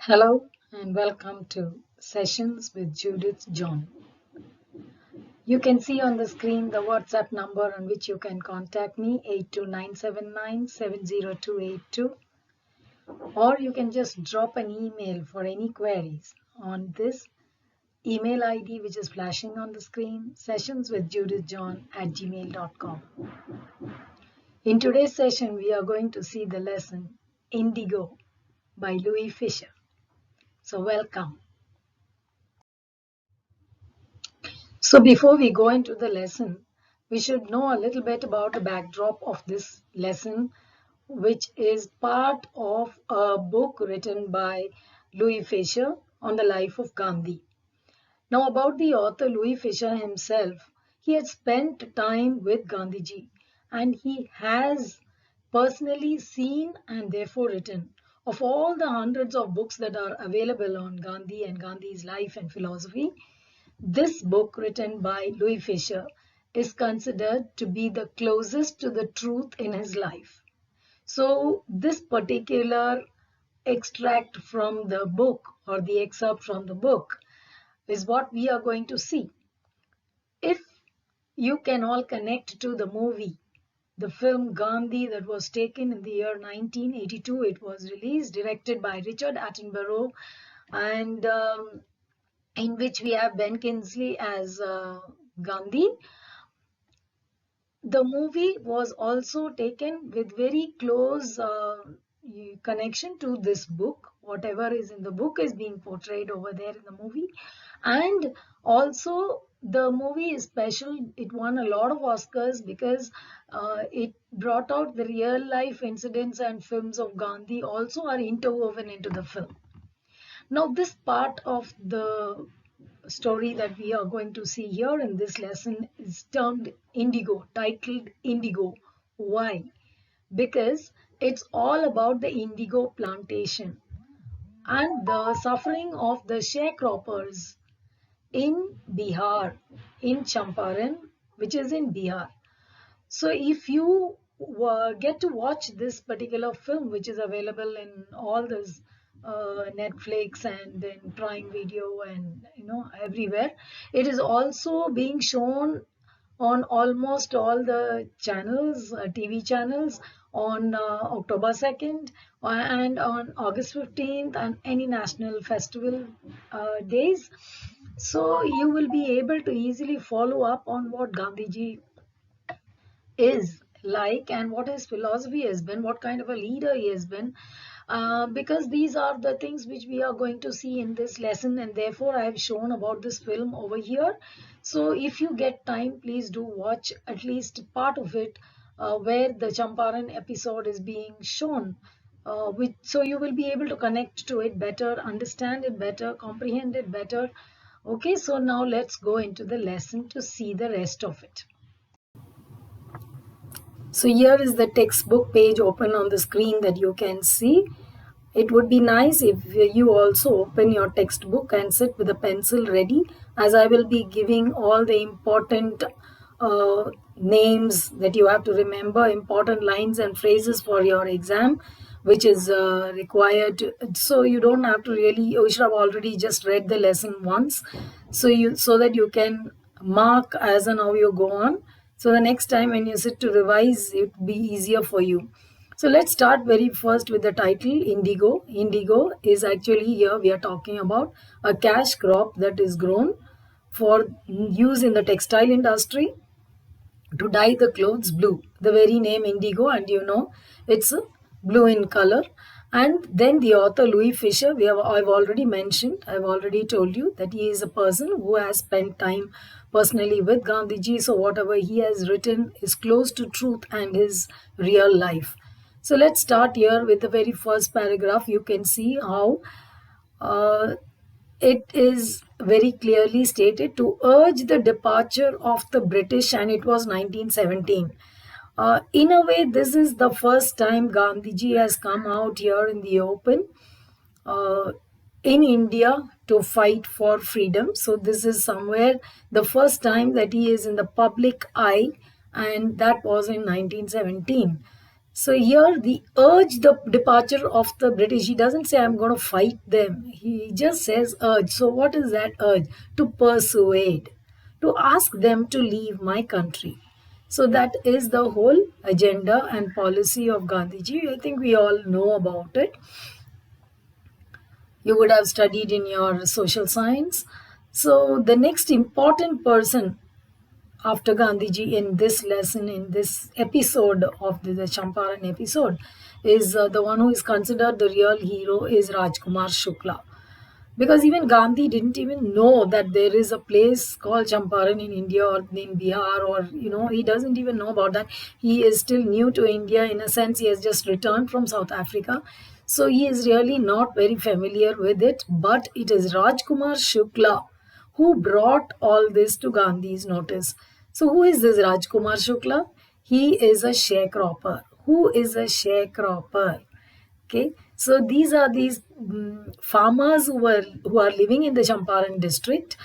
Hello and welcome to Sessions with Judith John. You can see on the screen the WhatsApp number on which you can contact me 82979 70282, or you can just drop an email for any queries on this email ID which is flashing on the screen, sessionswithjudithjohn@gmail.com. In today's session we are going to see the lesson Indigo by Louis Fisher. So welcome. So before we go into the lesson, we should know a little bit about the backdrop of this lesson, which is part of a book written by Louis Fisher on the life of Gandhi. Now about the author Louis Fisher himself, he had spent time with Gandhiji and he has personally seen and therefore written of all the hundreds of books that are available on Gandhi and Gandhi's life and philosophy. This book written by Louis Fisher is considered to be the closest to the truth in his life. So this particular extract from the book or the excerpt from the book is what we are going to see. If you can all connect to the movie, the film Gandhi that was taken in the year 1982, it was released, directed by Richard Attenborough, and in which we have Ben Kingsley as Gandhi. The movie was also taken with very close connection to this book. Whatever is in the book is being portrayed over there in the movie. And also the movie is special. It won a lot of Oscars because it brought out the real life incidents and films of Gandhi also are interwoven into the film. Now this part of the story that we are going to see here in this lesson is termed Indigo, titled Indigo. Why? Because it's all about the indigo plantation and the suffering of the sharecroppers in Bihar, in Champaran, which is in Bihar. So if you get to watch this particular film, which is available in all this Netflix and then Prime Video and everywhere, it is also being shown on almost all the channels, TV channels, on October 2nd and on August 15th and any national festival days. So you will be able to easily follow up on what Gandhiji is like and what his philosophy has been, what kind of a leader he has been, because these are the things which we are going to see in this lesson, and therefore I have shown about this film over here. So if you get time, please do watch at least part of it where the Champaran episode is being shown, so you will be able to connect to it better, understand it better, comprehend it better. Okay, so now let's go into the lesson to see the rest of it. So here is the textbook page open on the screen that you can see. It would be nice if you also open your textbook and sit with a pencil ready, as I will be giving all the important names that you have to remember, important lines and phrases for your exam, which is required. So you don't have to really, you should have already just read the lesson once, so that you can mark as and how you go on. So the next time when you sit to revise, it will be easier for you. So let's start very first with the title Indigo. Indigo is actually, here we are talking about a cash crop that is grown for use in the textile industry to dye the clothes blue. The very name Indigo, and it's blue in color. And then the author Louis Fisher, I've already mentioned, I've already told you that he is a person who has spent time personally with Gandhiji. So whatever he has written is close to truth and his real life. So let's start here with the very first paragraph. You can see how it is very clearly stated to urge the departure of the British, and it was 1917. In a way, this is the first time Gandhiji has come out here in the open in India to fight for freedom. So this is somewhere the first time that he is in the public eye, and that was in 1917. So here the urge the departure of the British. He doesn't say I'm going to fight them. He just says urge. So what is that urge? To persuade, to ask them to leave my country. So that is the whole agenda and policy of Gandhiji. I think we all know about it. You would have studied in your social science. So the next important person after Gandhiji in this lesson, in this episode of the Champaran episode, is the one who is considered the real hero is Rajkumar Shukla. Because even Gandhi didn't even know that there is a place called Champaran in India or in Bihar, or he doesn't even know about that. He is still new to India. In a sense, he has just returned from South Africa. So he is really not very familiar with it. But it is Rajkumar Shukla who brought all this to Gandhi's notice. So who is this Rajkumar Shukla? He is a sharecropper. Who is a sharecropper? Okay, so these are these farmers who are living in the Champaran district,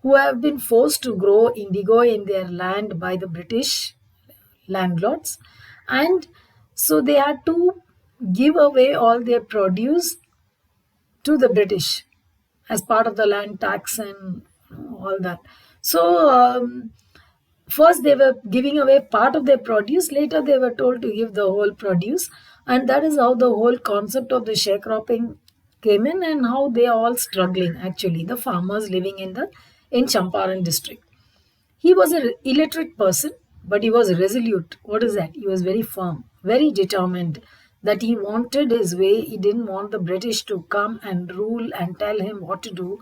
who have been forced to grow indigo in their land by the British landlords, and so they had to give away all their produce to the British as part of the land tax and all that. So first they were giving away part of their produce, later they were told to give the whole produce, and that is how the whole concept of the sharecropping came in, and how they are all struggling, actually the farmers living in Champaran district. He was an illiterate person, but he was resolute. What is that? He was very firm, very determined that he wanted his way. He didn't want the British to come and rule and tell him what to do.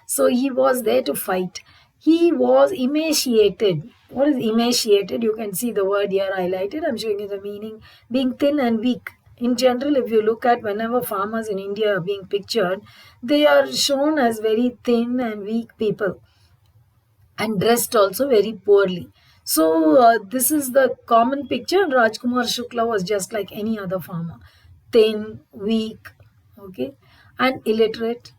So he was there to fight. He was emaciated. What is emaciated? You can see the word here highlighted. I'm showing you the meaning. Being thin and weak. In general, if you look at whenever farmers in India are being pictured, they are shown as very thin and weak people, and dressed also very poorly. So this is the common picture. Rajkumar Shukla was just like any other farmer, thin, weak, okay, and illiterate.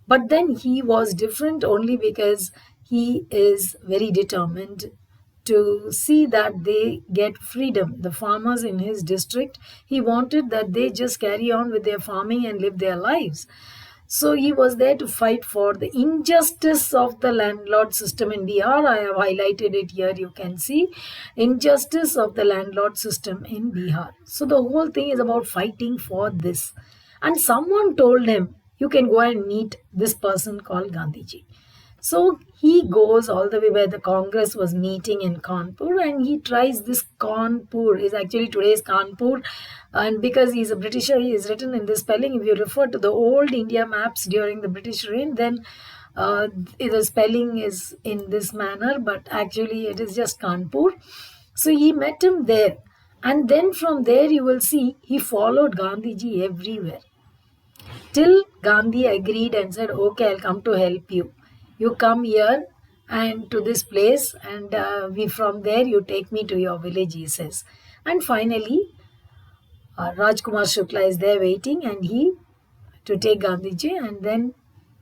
But then he was different only because he is very determined to see that they get freedom. The farmers in his district, he wanted that they just carry on with their farming and live their lives. So he was there to fight for the injustice of the landlord system in Bihar. I have highlighted it here. You can see injustice of the landlord system in Bihar. So the whole thing is about fighting for this. And someone told him, you can go and meet this person called Gandhiji. So he goes all the way where the Congress was meeting in Kanpur, and he tries this. Kanpur is actually today's Kanpur, and because he's a Britisher, he is written in this spelling. If you refer to the old India maps during the British reign, then the spelling is in this manner, but actually it is just Kanpur. So he met him there, and then from there you will see he followed Gandhiji everywhere till Gandhi agreed and said, okay, I'll come to help you. You come here and to this place, and we from there you take me to your village, he says. And finally, Rajkumar Shukla is there waiting, and he to take Gandhiji, and then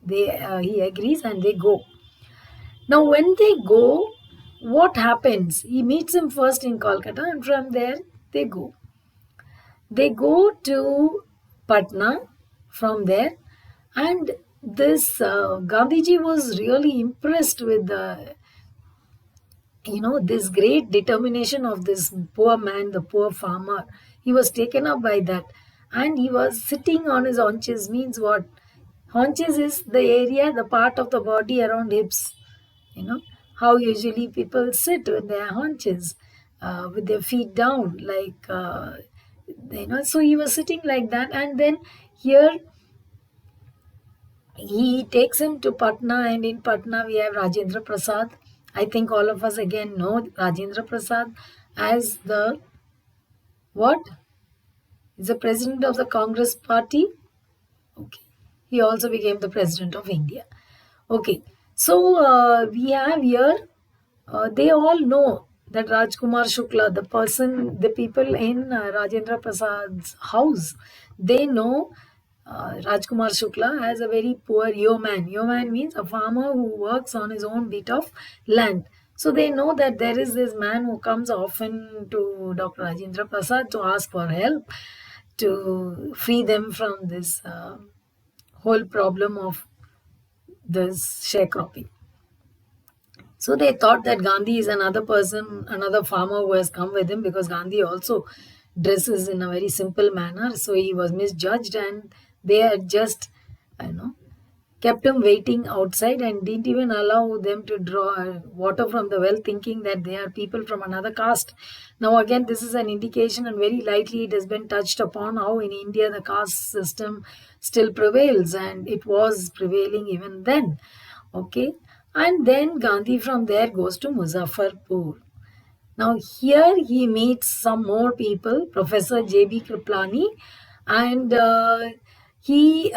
he agrees and they go. Now when they go, what happens? He meets him first in Kolkata, and from there they go. They go to Patna from there, and this Gandhiji was really impressed with this great determination of this poor man, the poor farmer. He was taken up by that, and he was sitting on his haunches. Means what? Haunches is the area, the part of the body around hips. How usually people sit with their haunches, with their feet down, like so he was sitting like that, and then here he takes him to Patna, and in Patna we have Rajendra Prasad. I think all of us again know Rajendra Prasad as the what? He's the president of the Congress party. Okay. He also became the president of India. Okay. So we have here, they all know that Rajkumar Shukla, the people in Rajendra Prasad's house, they know Rajkumar Shukla as a very poor yeoman. Yeoman means a farmer who works on his own bit of land. So they know that there is this man who comes often to Dr. Rajendra Prasad to ask for help to free them from this whole problem of this sharecropping. So they thought that Gandhi is another person, another farmer who has come with him, because Gandhi also dresses in a very simple manner. So he was misjudged, and they had just, you know, kept him waiting outside and didn't even allow them to draw water from the well, thinking that they are people from another caste. Now, again, this is an indication, and very lightly it has been touched upon, how in India the caste system still prevails, and it was prevailing even then. Okay, and then Gandhi from there goes to Muzaffarpur. Now, here he meets some more people, Professor J.B. Kriplani, and he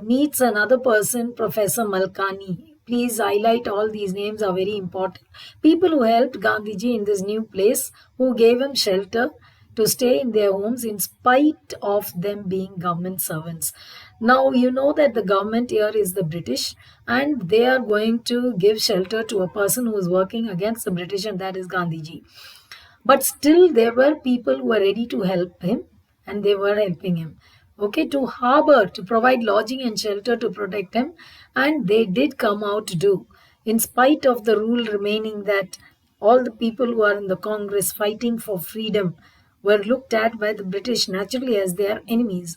meets another person, Professor Malkani. Please highlight all these names are very important. People who helped Gandhiji in this new place, who gave him shelter to stay in their homes in spite of them being government servants. Now, you know that the government here is the British, and they are going to give shelter to a person who is working against the British, and that is Gandhiji. But still, there were people who were ready to help him, and they were helping him. Okay, to harbor, to provide lodging and shelter to protect him, and they did come out to do, in spite of the rule remaining that all the people who are in the Congress fighting for freedom were looked at by the British naturally as their enemies.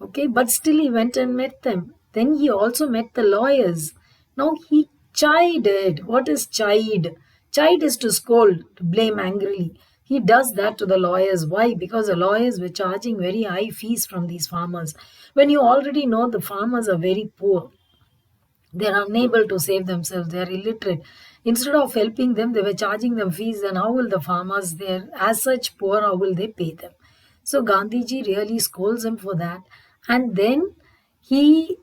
Okay, but still he went and met them. Then he also met the lawyers. Now he chided. What is chide? Chide is to scold, to blame angrily. He does that to the lawyers. Why? Because the lawyers were charging very high fees from these farmers. When you already know the farmers are very poor, they are unable to save themselves, they are illiterate. Instead of helping them, they were charging them fees. Then how will the farmers, they are as such poor, how will they pay them? So Gandhiji really scolds him for that. And then here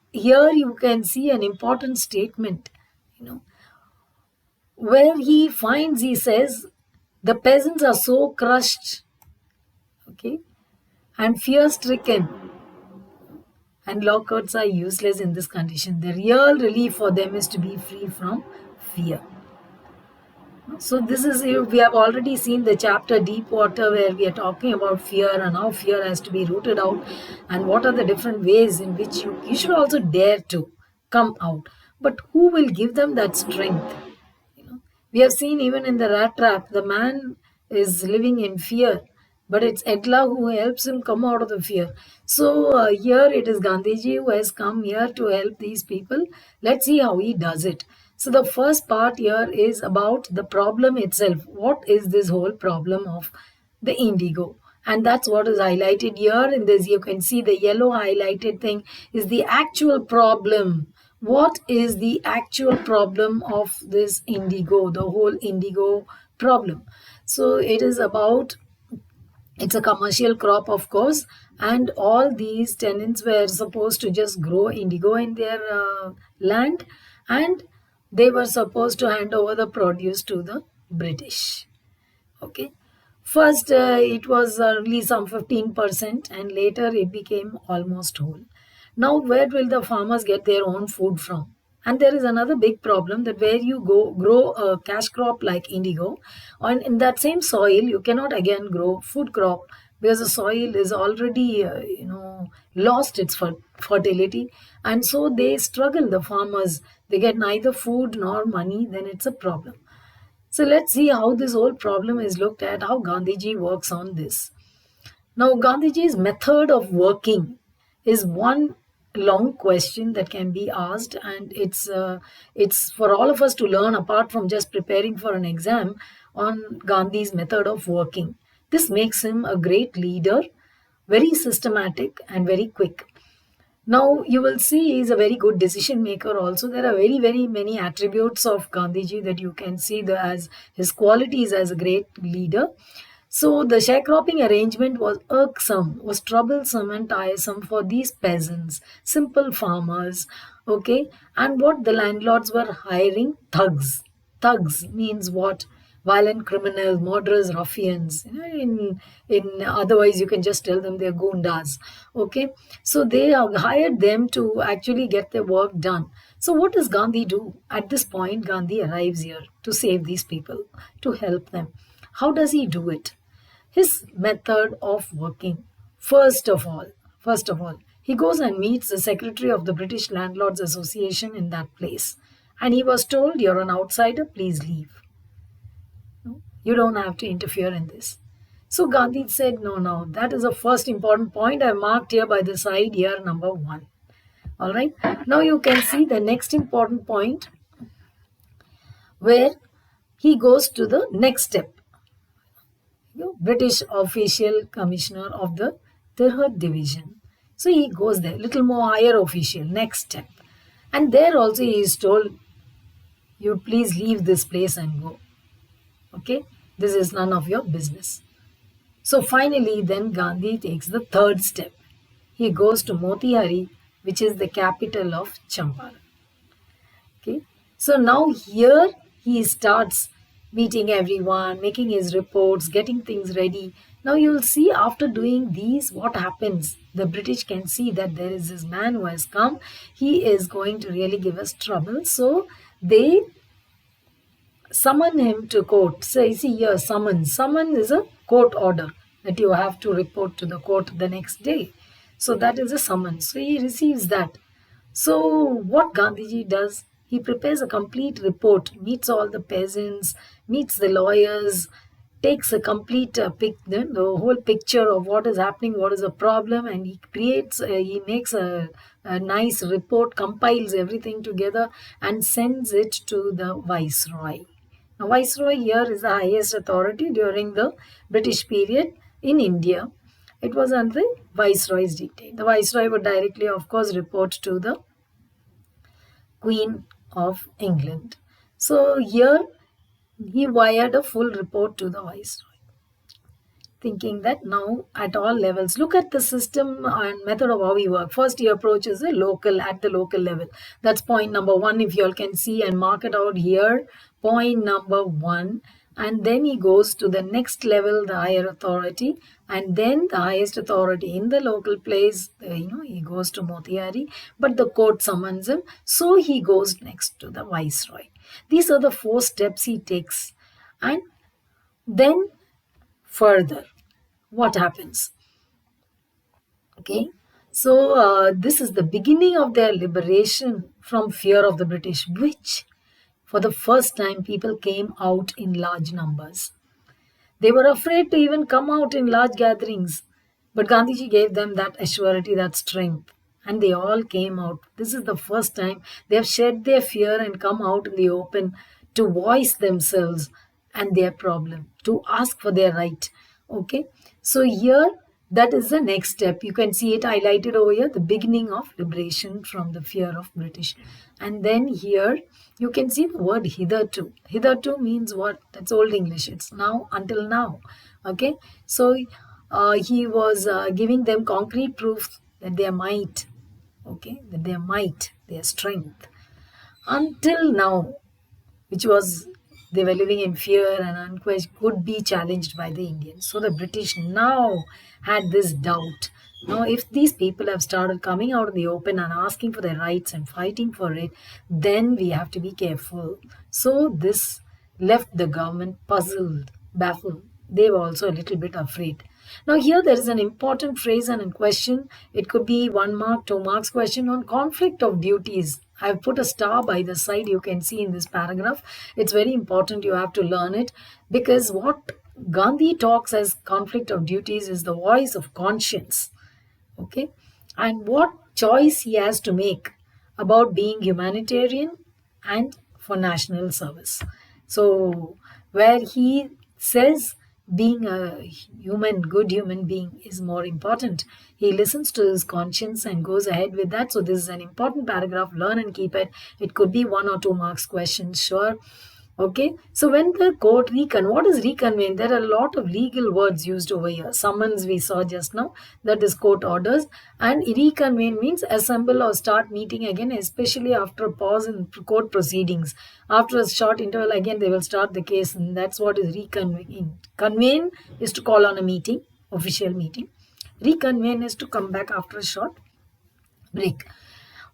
you can see an important statement, you know, where he says, the peasants are so crushed, okay, and fear stricken, and lockouts are useless in this condition. The real relief for them is to be free from fear. So this is, we have already seen the chapter Deep Water, where we are talking about fear and how fear has to be rooted out, and what are the different ways in which you should also dare to come out. But who will give them that strength? We have seen even in the rat trap, the man is living in fear, but it's Edla who helps him come out of the fear. So here it is Gandhiji who has come here to help these people. Let's see how he does it. So the first part here is about the problem itself. What is this whole problem of the indigo? And that's what is highlighted here in this. You can see the yellow highlighted thing is the actual problem. What is the actual problem of this indigo, the whole indigo problem? So it is about, it's a commercial crop, of course, and all these tenants were supposed to just grow indigo in their land, and they were supposed to hand over the produce to the British. Okay. First, it was only some 15%, and later it became almost whole. Now, where will the farmers get their own food from? And there is another big problem, that where you go grow a cash crop like indigo, and in that same soil, you cannot again grow food crop, because the soil is already, lost its fertility, and so they struggle. The farmers, they get neither food nor money. Then it's a problem. So let's see how this whole problem is looked at, how Gandhiji works on this. Now, Gandhiji's method of working is one long question that can be asked, and it's for all of us to learn, apart from just preparing for an exam, on Gandhi's method of working. This makes him a great leader, very systematic and very quick. Now, you will see he is a very good decision maker also. There are very, very many attributes of Gandhiji that you can see as his qualities as a great leader. So, the sharecropping arrangement was irksome, was troublesome and tiresome for these peasants, simple farmers, okay? And what the landlords were hiring? Thugs. Thugs means what? violent criminals, murderers, ruffians. In otherwise you can just tell them they're gundas. Okay, so they hired them to actually get their work done. So what does Gandhi do? At this point, Gandhi arrives here to save these people, to help them. How does he do it? His method of working. First of all, he goes and meets the secretary of the British Landlords Association in that place. And he was told, "You're an outsider, please leave. You don't have to interfere in this." So Gandhi said, "No, no, that is the first important point I marked here by the side here, number one." All right. Now you can see the next important point where he goes to the next step. British official commissioner of the Tirhut division. So he goes there, little more higher official, next step. And there also he is told, "You please leave this place and go. Okay, this is none of your business." So finally, then Gandhi takes the third step. He goes to Motihari, which is the capital of Champaran. Okay, so now here he starts meeting everyone, making his reports, getting things ready. Now you will see after doing these, what happens. The British can see that there is this man who has come. He is going to really give us trouble. So they summon him to court. So you see here, summons. Summon is a court order that you have to report to the court the next day. So that is a summons. So he receives that. So what Gandhiji does, he prepares a complete report, meets all the peasants, meets the lawyers, takes a complete the whole picture of what is happening, what is the problem, and he makes a nice report, compiles everything together and sends it to the viceroy. Now, viceroy here is the highest authority during the British period in India. It was under the viceroy's dictate. The viceroy would directly, of course, report to the Queen of England. So here he wired a full report to the viceroy, thinking that now at all levels, look at the system and method of how we work. First, he approaches at the local level. That's point number one, if you all can see and mark it out here. Point number one. And then he goes to the next level, the higher authority, and then the highest authority in the local place, he goes to Motihari, but the court summons him, so he goes next to the viceroy. These are the 4 steps he takes. And then further, what happens? Okay, so this is the beginning of their liberation from fear of the British, which for the first time people came out in large numbers. They were afraid to even come out in large gatherings, but Gandhiji gave them that assurity, that strength, and they all came out. This is the first time they have shed their fear and come out in the open to voice themselves and their problem, to ask for their right. Okay, so here that is the next step. You can see it highlighted over here, the beginning of liberation from the fear of British. And then here you can see the word hitherto. Hitherto means what? That's Old English. It's now, until now. Okay, so he was giving them concrete proof that their might, okay, that their might, their strength, until now, which was they were living in fear and unquestioned, could be challenged by the Indians. So the British now had this doubt. Now, if these people have started coming out in the open and asking for their rights and fighting for it, then we have to be careful. So this left the government puzzled, baffled. They were also a little bit afraid. Now here there is an important phrase and a question. It could be 1 mark, 2 marks question on conflict of duties. I have put a star by the side, you can see in this paragraph. It's very important, you have to learn it, because what Gandhi talks as conflict of duties is the voice of conscience. Okay, and what choice he has to make about being humanitarian and for national service. So where he says being a good human being is more important, he listens to his conscience and goes ahead with that. So this is an important paragraph, learn and keep it. It could be 1 or 2 marks question, sure. Okay, so when the court what is reconvene? There are a lot of legal words used over here. Summons we saw just now, that is court orders, and reconvene means assemble or start meeting again, especially after a pause in court proceedings. After a short interval, again they will start the case, and that's what is reconvene. Convene is to call on a meeting, official meeting. Reconvene is to come back after a short break.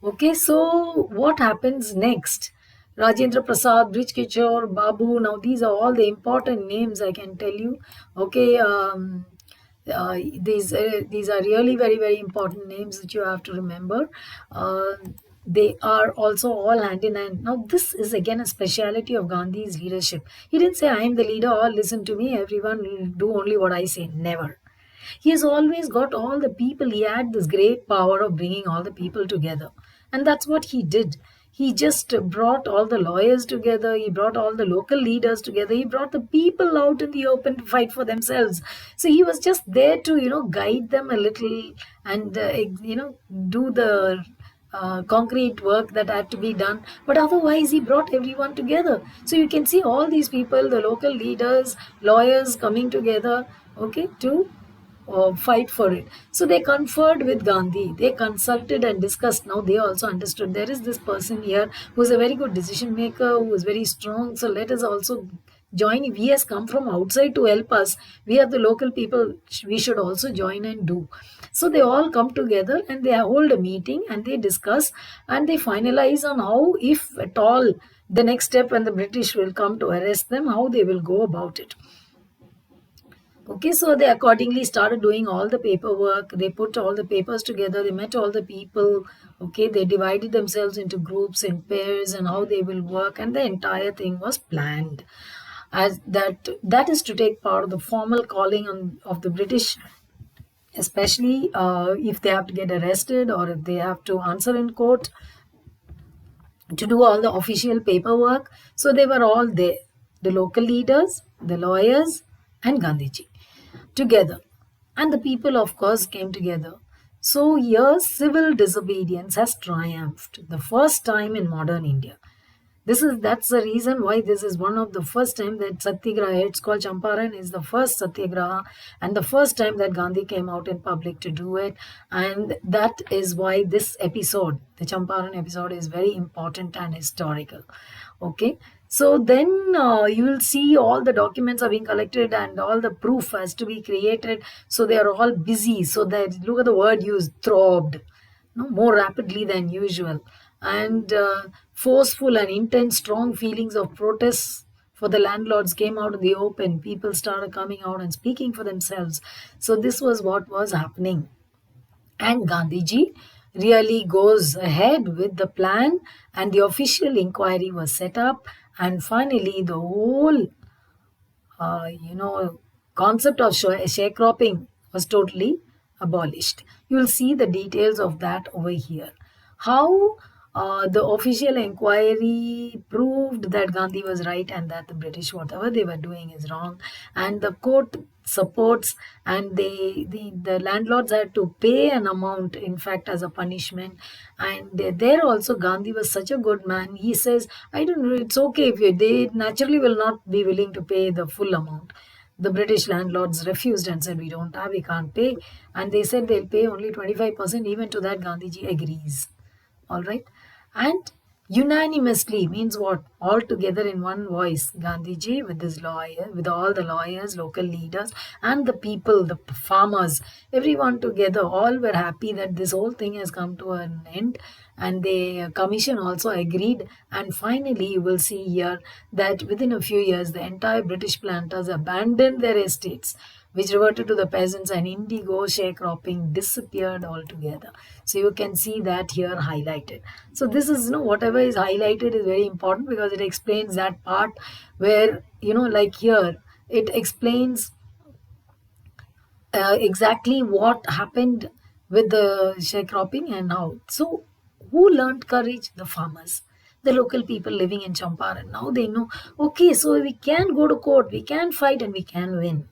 Okay, so what happens next? Rajendra Prasad, Brij Kishore, Babu. Now these are all the important names I can tell you. Okay, these are really very important names that you have to remember. Uh, they are also all hand in hand. Now this is again a speciality of Gandhi's leadership. He didn't say I am the leader, or listen to me, everyone will do only what I say. Never. He has always got all the people. He had this great power of bringing all the people together. And that's what he did. He just brought all the lawyers together. He brought all the local leaders together. He brought the people out in the open to fight for themselves. So he was just there to, guide them a little and, do the concrete work that had to be done. But otherwise, he brought everyone together. So you can see all these people, the local leaders, lawyers coming together, okay, to fight for it. So they conferred with Gandhi. They consulted and discussed. Now they also understood there is this person here who is a very good decision maker, who is very strong. So let us also join. If he has come from outside to help us, we are the local people. We should also join and do. So they all come together and they hold a meeting and they discuss and they finalize on how, if at all, the next step when the British will come to arrest them, how they will go about it. Okay, so they accordingly started doing all the paperwork. They put all the papers together. They met all the people. Okay, they divided themselves into groups and pairs and how they will work, and the entire thing was planned. As that is to take part of the formal calling of the British, especially if they have to get arrested or if they have to answer in court, to do all the official paperwork. So they were all there, the local leaders, the lawyers, and Gandhiji together. And the people, of course, came together. So here, civil disobedience has triumphed, the first time in modern India. That's the reason why this is one of the first time that Satyagraha, it's called Champaran, is the first Satyagraha and the first time that Gandhi came out in public to do it. And that is why this episode, the Champaran episode, is very important and historical. Okay. So then you will see all the documents are being collected and all the proof has to be created. So they are all busy. So that, look at the word used, throbbed, no, more rapidly than usual. And forceful and intense, strong feelings of protest for the landlords came out in the open. People started coming out and speaking for themselves. So this was what was happening. And Gandhiji really goes ahead with the plan, and the official inquiry was set up, and finally the whole concept of sharecropping was totally abolished. You will see the details of that over here. How the official inquiry proved that Gandhi was right and that the British, whatever they were doing, is wrong, and the court supports, and the landlords had to pay an amount, in fact, as a punishment. And there also Gandhi was such a good man. He says, I don't know, it's okay if they naturally will not be willing to pay the full amount. The British landlords refused and said, we can't pay. And they said they'll pay only 25%. Even to that, Gandhiji agrees. All right. And unanimously means what? All together in one voice. Gandhiji with his lawyer, with all the lawyers, local leaders, and the people, the farmers, everyone together, all were happy that this whole thing has come to an end. And the commission also agreed. And finally, you will see here that within a few years, the entire British planters abandoned their estates, which reverted to the peasants, and indigo sharecropping disappeared altogether. So you can see that here highlighted. So this is, whatever is highlighted is very important because it explains that part where, like here, it explains exactly what happened with the sharecropping and how. So who learned courage? The farmers, the local people living in Champaran. Now they know, okay, so we can go to court, we can fight, and we can win.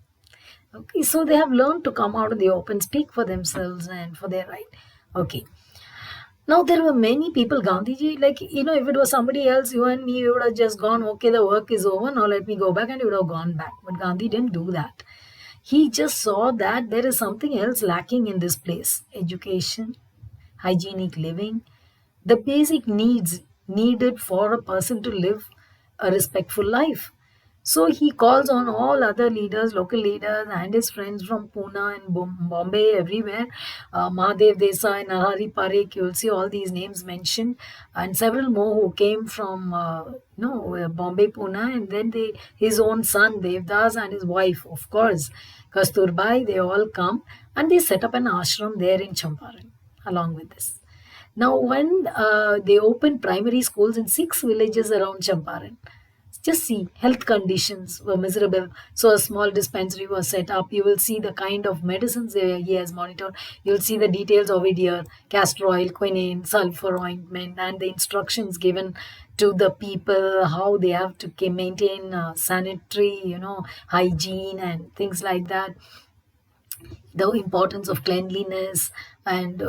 Okay, so they have learned to come out in the open, speak for themselves and for their right. Okay. Now there were many people, Gandhiji, like, if it was somebody else, you and me, we would have just gone, okay, the work is over, now let me go back, and you would have gone back. But Gandhi didn't do that. He just saw that there is something else lacking in this place: education, hygienic living, the basic needs needed for a person to live a respectful life. So he calls on all other leaders, local leaders, and his friends from Pune and Bombay, everywhere. Mahadev Desai, Narahari Parikh, you'll see all these names mentioned, and several more who came from Bombay, Pune, and then his own son Devdas and his wife, of course, Kasturbai. They all come and they set up an ashram there in Champaran along with this. Now, when they opened primary schools in 6 villages around Champaran, just see, health conditions were miserable. So a small dispensary was set up. You will see the kind of medicines he has monitored. You'll see the details of it here: castor oil, quinine, sulfur ointment, and the instructions given to the people how they have to maintain sanitary, hygiene and things like that, the importance of cleanliness, and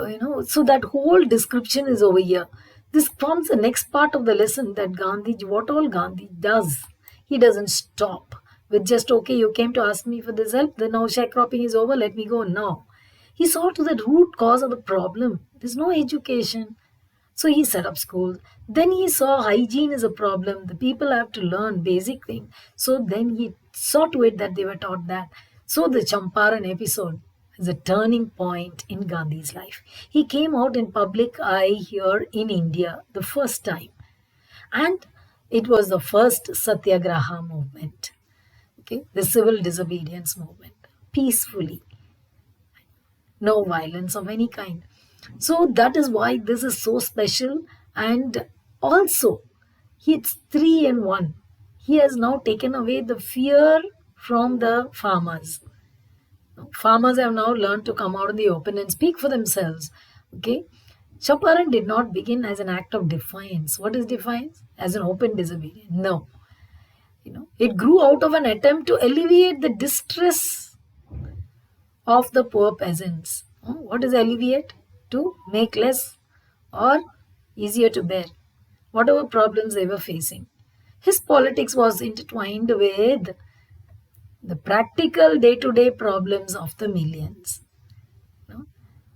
so that whole description is over here. This forms the next part of the lesson, that Gandhi, what all Gandhi does, he doesn't stop with just, okay, you came to ask me for this help, then now sharecropping is over, let me go now. He saw to the root cause of the problem. There's no education, so he set up schools. Then he saw hygiene is a problem. The people have to learn basic things. So then he saw to it that they were taught that. So the Champaran episode is a turning point in Gandhi's life. He came out in public eye here in India the first time. And it was the first Satyagraha movement. Okay, the civil disobedience movement. Peacefully, no violence of any kind. So that is why this is so special. And also, it's three in one. He has now taken away the fear from the farmers. Farmers have now learned to come out in the open and speak for themselves. Okay. Champaran did not begin as an act of defiance. What is defiance? As an open disobedience. No. It grew out of an attempt to alleviate the distress of the poor peasants. What is alleviate? To make less or easier to bear whatever problems they were facing. His politics was intertwined with the practical day-to-day problems of the millions.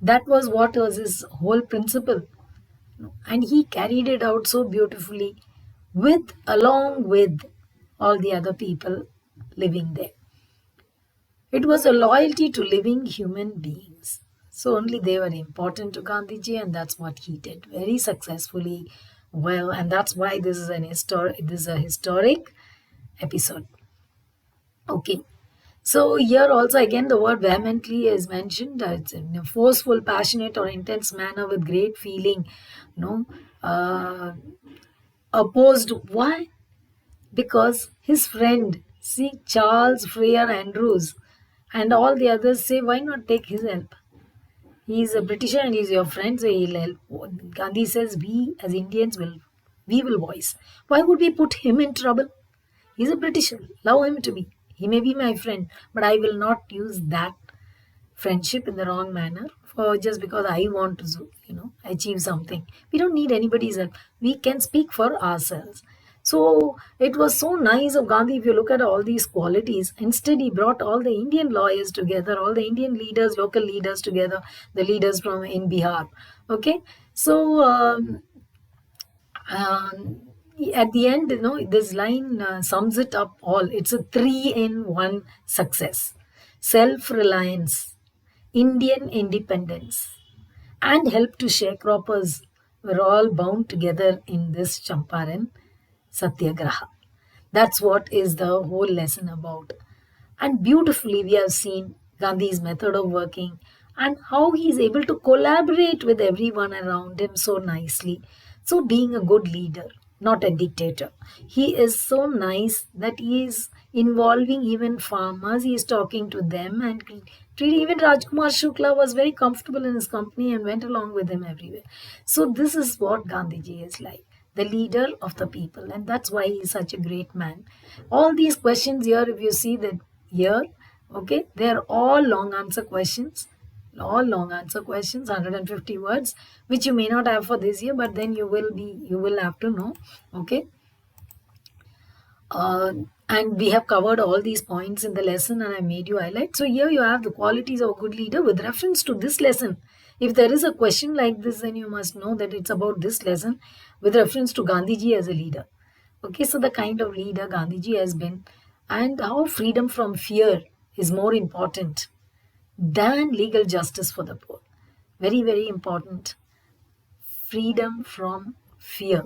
That was what was his whole principle. And he carried it out so beautifully along with all the other people living there. It was a loyalty to living human beings. So only they were important to Gandhiji, and that's what he did very successfully, well, and that's why this is a historic episode. Okay. So here also again the word vehemently is mentioned. It's in a forceful, passionate, or intense manner with great feeling. Opposed. Why? Because his friend, see, Charles Freer Andrews, and all the others say, why not take his help? He is a Britisher and he is your friend, so he'll help. Gandhi says, we as Indians we will voice. Why would we put him in trouble? He's a Britisher. Allow him to be. He may be my friend, but I will not use that friendship in the wrong manner for just because I want to, achieve something. We don't need anybody's help. We can speak for ourselves. So it was so nice of Gandhi. If you look at all these qualities, instead he brought all the Indian lawyers together, all the Indian leaders, local leaders together, the leaders from in Bihar. Okay, so at the end, this line sums it up all. It's a 3-in-1 success: self-reliance, Indian independence, and help to sharecroppers were all bound together in this Champaran Satyagraha. That's what is the whole lesson about. And beautifully, we have seen Gandhi's method of working and how he is able to collaborate with everyone around him so nicely. So, being a good leader, not a dictator. He is so nice that he is involving even farmers. He is talking to them and treating. Even Rajkumar Shukla was very comfortable in his company and went along with him everywhere. So, this is what Gandhiji is like, the leader of the people, and that's why he is such a great man. All these questions here, if you see that here, okay, they are all long answer questions. all long answer questions, 150 words, which you may not have for this year, but then you will have to know. Okay. uh, and we have covered all these points in the lesson, and I made you highlight. So here you have the qualities of a good leader with reference to this lesson. If there is a question like this, then you must know that it's about this lesson with reference to Gandhiji as a leader. Okay, so the kind of leader Gandhiji has been, and how freedom from fear is more important than legal justice for the poor. Very, very important. Freedom from fear.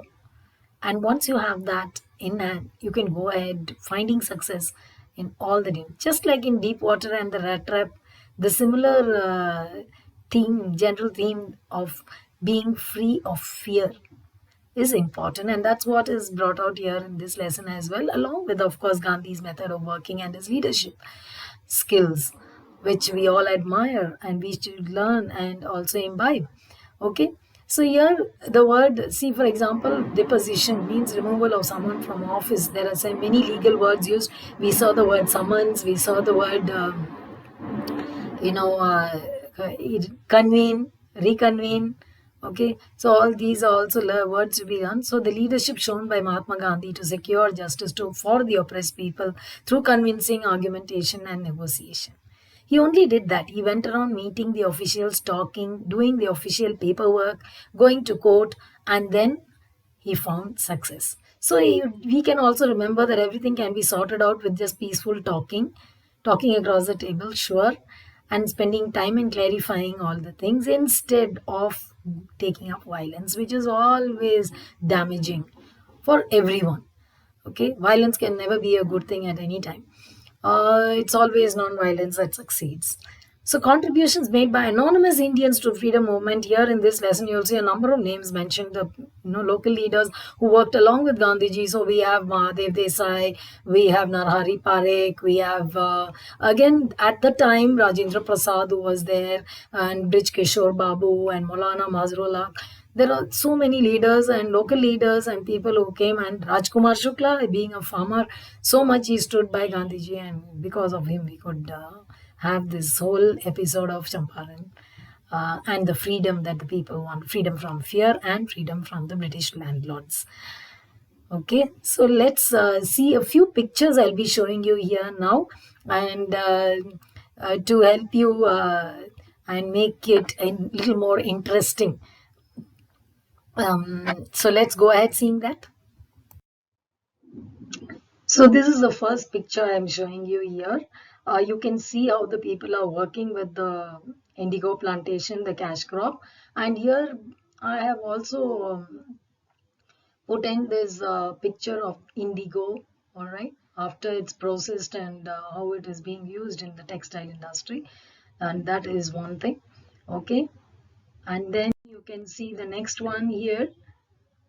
And once you have that in hand, you can go ahead finding success in all the things. Just like in Deep Water and the Rat Trap, the similar general theme of being free of fear is important, and that's what is brought out here in this lesson as well, along with, of course, Gandhi's method of working and his leadership skills, which we all admire and we should learn and also imbibe. Okay, so here the word, see, for example, deposition means removal of someone from office. There are so many legal words used. We saw the word summons, we saw the word you know, convene, reconvene. Okay, so all these are also words to be learned. So the leadership shown by Mahatma Gandhi to secure justice for the oppressed people through convincing argumentation and negotiation. He only did that. He went around meeting the officials, talking, doing the official paperwork, going to court, and then he found success. So we can also remember that everything can be sorted out with just peaceful talking across the table, sure, and spending time in clarifying all the things instead of taking up violence, which is always damaging for everyone. Okay, violence can never be a good thing at any time. It's always non-violence that succeeds. So contributions made by anonymous Indians to freedom movement. Here in this lesson, you'll see a number of names mentioned, the local leaders who worked along with Gandhiji. So we have Mahadev Desai, we have Narhari Parekh, we have, again, at the time, Rajendra Prasad, who was there, and Brij Kishore Babu, and Maulana Mazrullah. There are so many leaders and local leaders and people who came, and Rajkumar Shukla, being a farmer, so much he stood by Gandhiji, and because of him we could have this whole episode of Champaran, and the freedom that the people want, freedom from fear and freedom from the British landlords. Okay, so let's see a few pictures I'll be showing you here now, and to help you and make it a little more interesting. So let's go ahead seeing that. So this is the first picture I'm showing you here. You can see how the people are working with the indigo plantation, the cash crop. And here I have also put in this picture of indigo, all right, after it's processed, and how it is being used in the textile industry. And that is one thing. Okay. And then you can see the next one here.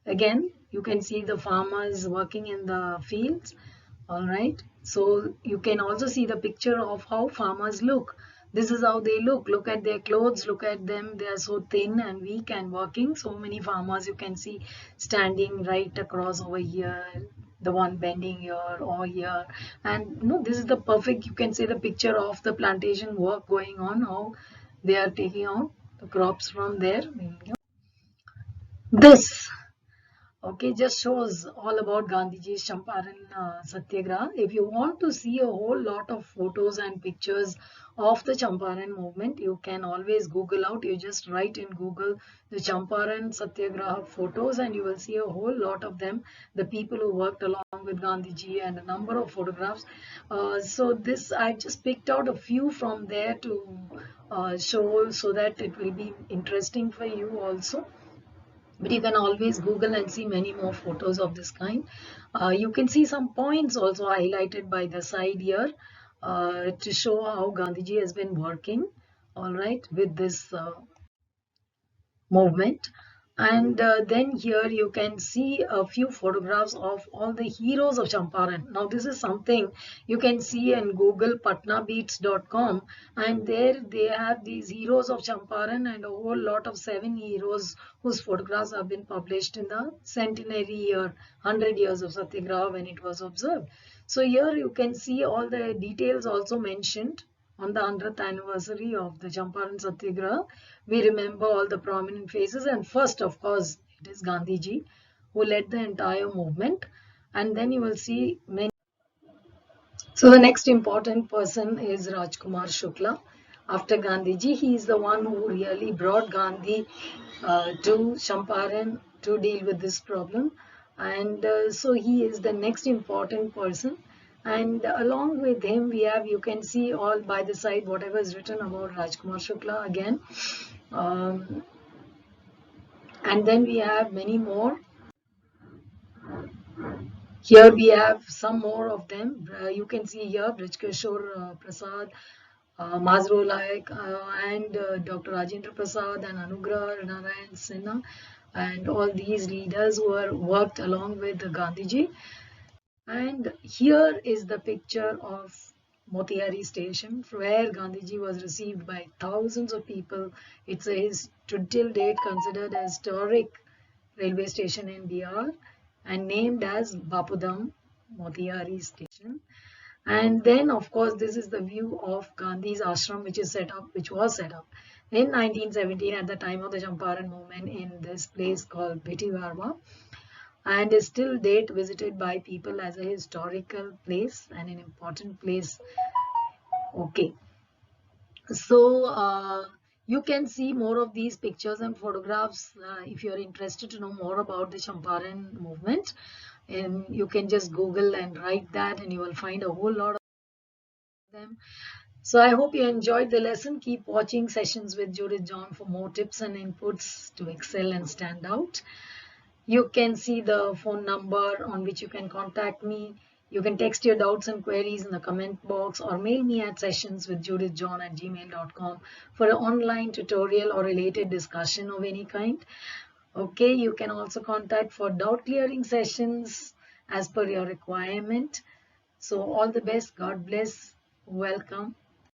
Again, you can see the farmers working in the fields. All right. So you can also see the picture of how farmers look. This is how they look. Look at their clothes. Look at them. They are so thin and weak and working. So many farmers you can see standing right across over here. The one bending here or here. And this is the perfect, you can see the picture of the plantation work going on. How they are taking out the crops from there. This. Okay, just shows all about Gandhiji's Champaran Satyagraha. If you want to see a whole lot of photos and pictures of the Champaran movement, you can always Google out. You just write in Google the Champaran Satyagraha photos and you will see a whole lot of them. The people who worked along with Gandhiji and a number of photographs. So this, I just picked out a few from there to show so that it will be interesting for you also. But you can always Google and see many more photos of this kind. You can see some points also highlighted by the side here to show how Gandhiji has been working, all right, with this movement. And then here you can see a few photographs of all the heroes of Champaran. Now this is something you can see in Google patnabeats.com, and there they have these heroes of Champaran and a whole lot of 7 heroes whose photographs have been published in the centenary year, 100 years of Satyagraha when it was observed. So here you can see all the details also mentioned on the 100th anniversary of the Champaran Satyagraha, we remember all the prominent faces, and first, of course, it is Gandhiji who led the entire movement, and then you will see many. So the next important person is Rajkumar Shukla. After Gandhiji, he is the one who really brought Gandhi to Champaran to deal with this problem. And so he is the next important person. And along with him, we have, you can see all by the side, whatever is written about Rajkumar Shukla again. And then we have many more. Here we have some more of them. You can see here Brij Prasad, Mazrul and Dr. Rajendra Prasad and Anugrah Narayan Sinha, and all these leaders who are worked along with Gandhiji. And here is the picture of Motihari Station, where Gandhiji was received by thousands of people. It's till date considered a historic railway station in Bihar and named as Bapudam Motihari Station. And then, of course, this is the view of Gandhi's ashram, which was set up in 1917 at the time of the Champaran movement in this place called Bhitivarma, and is still date visited by people as a historical place and an important place. Okay, so you can see more of these pictures and photographs if you're interested to know more about the Champaran movement. And you can just Google and write that, and you will find a whole lot of them. So I hope you enjoyed the lesson. Keep watching Sessions with Judith John for more tips and inputs to excel and stand out. You can see the phone number on which you can contact me. You can text your doubts and queries in the comment box or mail me at sessionswithjudithjohn@gmail.com for an online tutorial or related discussion of any kind. Okay, you can also contact for doubt clearing sessions as per your requirement. So all the best. God bless. Welcome.